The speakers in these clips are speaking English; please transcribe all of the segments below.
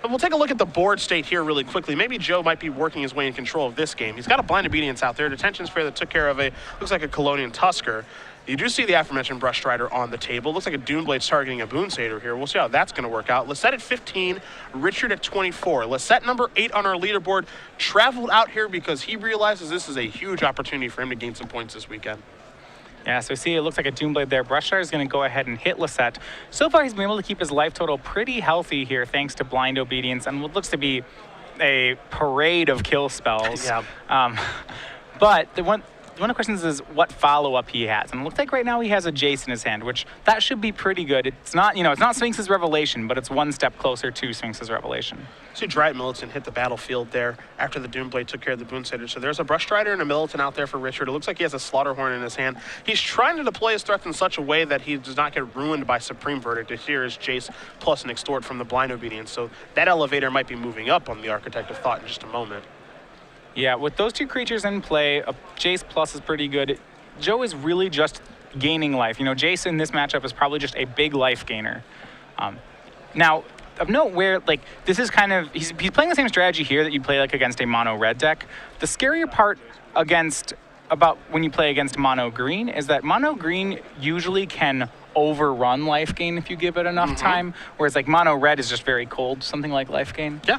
But we'll take a look at the board state here really quickly. Maybe Joe might be working his way in control of this game. He's got a Blind Obedience out there. Detention Sphere that took care of looks like a Colonian Tusker. You do see the aforementioned Brush Strider on the table. Looks like a Duneblade's targeting a Boon Satyr here. We'll see how that's going to work out. Lossett at 15, Richard at 24. Lossett, number 8 on our leaderboard, traveled out here because he realizes this is a huge opportunity for him to gain some points this weekend. Yeah, so see, it looks like a Doomblade there. Brush Strider is going to go ahead and hit Lossett. So far, he's been able to keep his life total pretty healthy here, thanks to Blind Obedience, and what looks to be a parade of kill spells. Yeah. But one of the questions is what follow-up he has. And it looks like right now he has a Jace in his hand, which that should be pretty good. It's not, it's not Sphinx's Revelation, but it's one step closer to Sphinx's Revelation. See Dryad Militant hit the battlefield there after the Doomblade took care of the Boon Satyr. So there's a Brush Strider and a Militant out there for Richard. It looks like he has a Slaughterhorn in his hand. He's trying to deploy his threats in such a way that he does not get ruined by Supreme Verdict. Here is Jace plus an Extort from the Blind Obedience. So that elevator might be moving up on the Architect of Thought in just a moment. Yeah, with those two creatures in play, a Jace plus is pretty good. Joe is really just gaining life. Jace in this matchup is probably just a big life gainer. Now, of note where, this is kind of, he's playing the same strategy here that you play, against a mono red deck. The scarier part about when you play against mono green is that mono green usually can overrun life gain if you give it enough time, whereas mono red is just very cold, something like life gain. Yeah.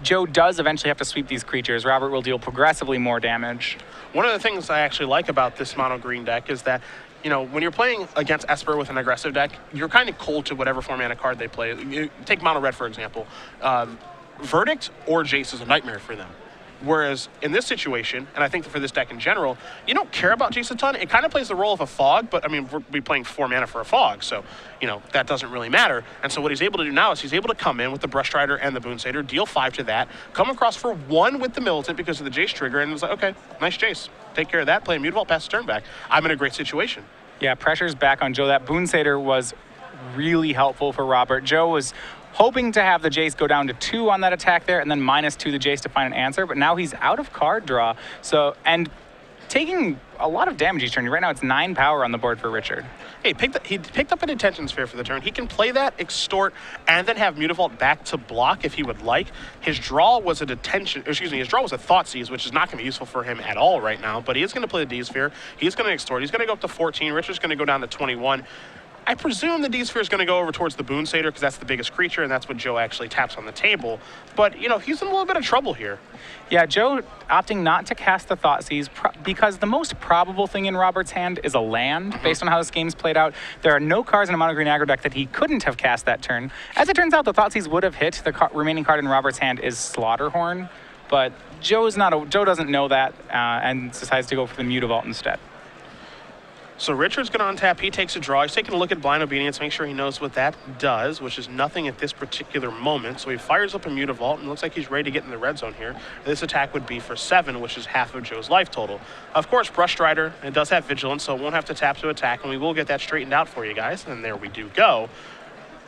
Joe does eventually have to sweep these creatures. Robert will deal progressively more damage. One of the things I actually like about this mono green deck is that, when you're playing against Esper with an aggressive deck, you're kind of cold to whatever 4-mana card they play. Take mono red, for example. Verdict or Jace is a nightmare for them. Whereas in this situation, and I think for this deck in general, you don't care about Jace a ton. It kind of plays the role of a Fog, but we're playing 4 mana for a Fog, so that doesn't really matter. And so what he's able to do now is he's able to come in with the Brush Strider and the Boon Satyr, deal 5 to that, come across for 1 with the Militant because of the Jace trigger, and it was like, okay, nice Jace. Take care of that, play a Mutavault, pass the turn back. I'm in a great situation. Yeah, pressure's back on Joe. That Boon Satyr was really helpful for Robert. Joe was hoping to have the Jace go down to 2 on that attack there and then -2 the Jace to find an answer, but now he's out of card draw. And taking a lot of damage each turn. Right now it's 9 power on the board for Richard. Hey, he picked up an Detention Sphere for the turn. He can play that, Extort, and then have Mutavault back to block if he would like. His draw was a Thoughtseize, which is not going to be useful for him at all right now, but he is going to play the D-Sphere. He's going to Extort. He's going to go up to 14. Richard's going to go down to 21. I presume the D-Sphere is going to go over towards the Boon Satyr because that's the biggest creature, and that's what Joe actually taps on the table. But, he's in a little bit of trouble here. Yeah, Joe opting not to cast the Thoughtseize because the most probable thing in Robert's hand is a land, based on how this game's played out. There are no cards in a mono green aggro deck that he couldn't have cast that turn. As it turns out, the Thoughtseize would have hit. The remaining card in Robert's hand is Slaughterhorn, but Joe doesn't know that and decides to go for the Mutavault instead. So Richard's going to untap. He takes a draw. He's taking a look at Blind Obedience, make sure he knows what that does, which is nothing at this particular moment. So he fires up a Mutavault, and looks like he's ready to get in the red zone here. This attack would be for 7, which is half of Joe's life total. Of course, Brush Strider, it does have Vigilance, so it won't have to tap to attack, and we will get that straightened out for you guys. And there we do go.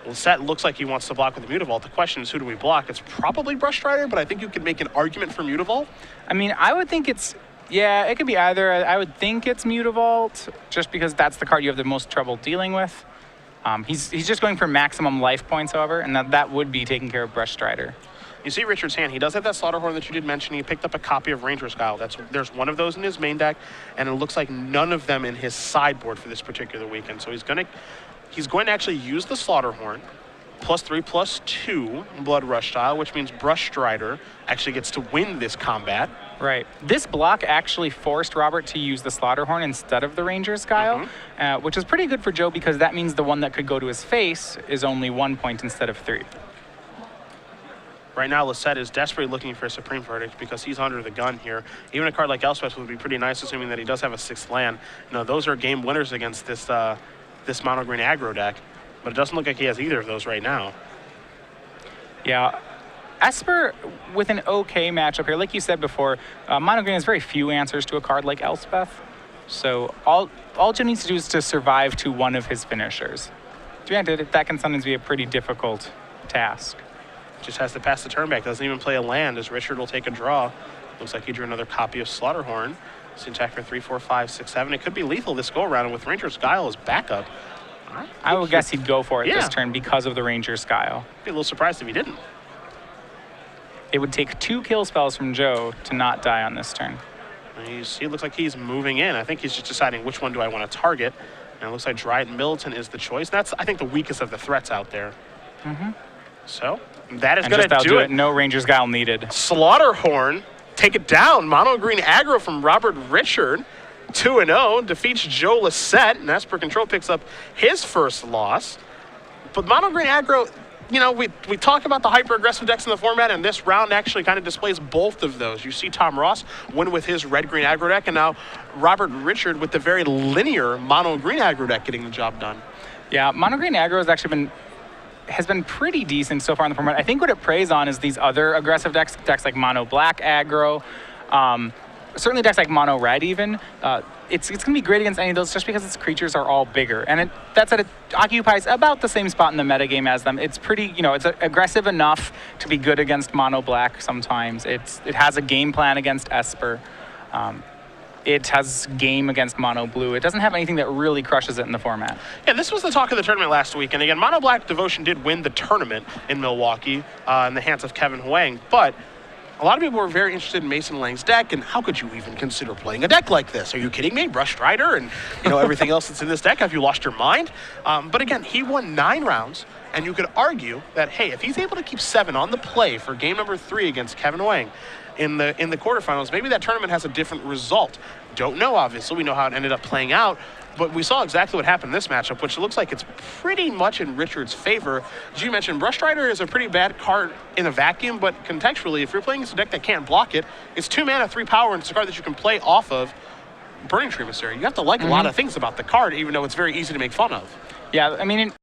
Lossett looks like he wants to block with the Mutavault. The question is, who do we block? It's probably Brush Strider, but I think you could make an argument for Mutavault. I would think it's... Yeah, it could be either. I would think it's Mutavault, just because that's the card you have the most trouble dealing with. He's just going for maximum life points, however, and that would be taking care of Brush Strider. You see Richard's hand. He does have that Slaughterhorn that you did mention. He picked up a copy of Ranger's Guile. There's one of those in his main deck, and it looks like none of them in his sideboard for this particular weekend. So he's going to actually use the Slaughterhorn, +3/+2 Blood Rush style, which means Brush Strider actually gets to win this combat. Right. This block actually forced Robert to use the Slaughterhorn instead of the Ranger's Guile, which is pretty good for Joe because that means the one that could go to his face is only 1 point instead of 3. Right now, Lossett is desperately looking for a Supreme Verdict because he's under the gun here. Even a card like Elspeth would be pretty nice, assuming that he does have a 6th land. Those are game winners against this mono green aggro deck, but it doesn't look like he has either of those right now. Yeah. Esper with an okay matchup here. Like you said before, mono green has very few answers to a card like Elspeth. So all Joe needs to do is to survive to one of his finishers. Granted, that can sometimes be a pretty difficult task. Just has to pass the turn back. Doesn't even play a land as Richard will take a draw. Looks like he drew another copy of Slaughterhorn. It's an attack for 3, 4, 5, 6, 7. It could be lethal this go around, and with Ranger's Guile as backup, I would guess he'd go for it this turn because of the Ranger's Guile. Be a little surprised if he didn't. It would take 2 kill spells from Joe to not die on this turn. He looks like he's moving in. I think he's just deciding which one do I want to target. And it looks like Dryden Middleton is the choice. That's, I think, the weakest of the threats out there. So that is going to do it. No Ranger's Guile needed. Slaughterhorn, take it down. Mono green aggro from Robert Richard. 2-0, defeats Joe Lossett, and Esper Control picks up his first loss. But mono green aggro, you know, we talk about the hyper-aggressive decks in the format, and this round actually kind of displays both of those. You see Tom Ross win with his red-green aggro deck, and now Robert Richard with the very linear mono-green aggro deck getting the job done. Yeah, mono green aggro has been pretty decent so far in the format. I think what it preys on is these other aggressive decks like mono black aggro, certainly decks like mono red even. It's going to be great against any of those just because its creatures are all bigger. And that said, it occupies about the same spot in the metagame as them. It's pretty, you know, it's aggressive enough to be good against mono black sometimes. It has a game plan against Esper. It has game against mono blue. It doesn't have anything that really crushes it in the format. Yeah, this was the talk of the tournament last week. And again, mono black Devotion did win the tournament in Milwaukee in the hands of Kevin Huang. But a lot of people were very interested in Mason Lang's deck, and how could you even consider playing a deck like this? Are you kidding me? Brush Strider and everything else that's in this deck. Have you lost your mind? But again, he won 9 rounds, and you could argue that, hey, if he's able to keep 7 on the play for game number 3 against Kevin Huang in the quarterfinals, maybe that tournament has a different result. Don't know, obviously. We know how it ended up playing out. But we saw exactly what happened in this matchup, which looks like it's pretty much in Richard's favor. As you mentioned, Brush Strider is a pretty bad card in a vacuum, but contextually, if you're playing against a deck that can't block it, it's 2 mana, 3 power, and it's a card that you can play off of Burning Tree Emissary. You have to like a lot of things about the card, even though it's very easy to make fun of. Yeah, I mean,